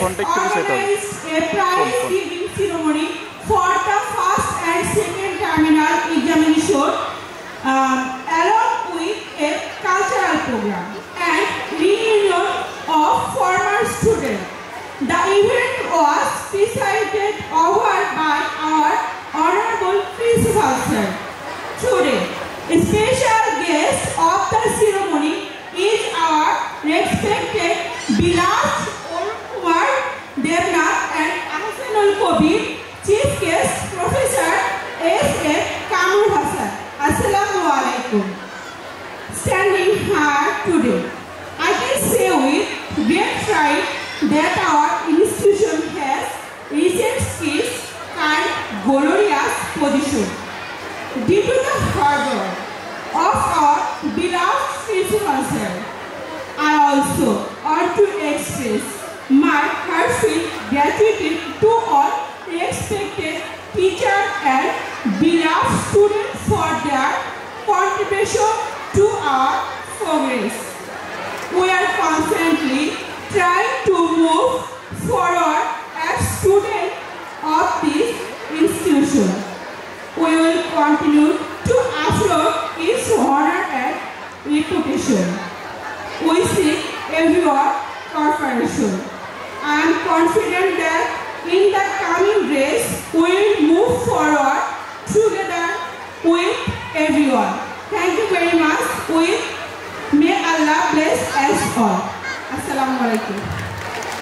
organized a prize giving ceremony for the first and second terminal examination along with a cultural program and reunion of former students. The event was presided over by our Honorable Principal Sir. Today, a special guest of the ceremony is our respected beloved Kumar Devnath and Ahsanul Kabir Chief Guest Professor S.A. Kamrul Hasan. Assalamu alaikum. Standing here today, I can say with great pride that our institution has recent skills and glorious position. Due to the hard work of our beloved Principal Sir, I also want to express my heartfelt gratitude to all respected teachers and beloved students for their contribution to our progress. We are constantly trying to move forward as students of this institution. We will continue to uphold its honor and reputation. We seek everyone's cooperation. I am confident that in the coming days we will move forward together with everyone. Thank you very much. May Allah bless us all. Assalamu alaikum.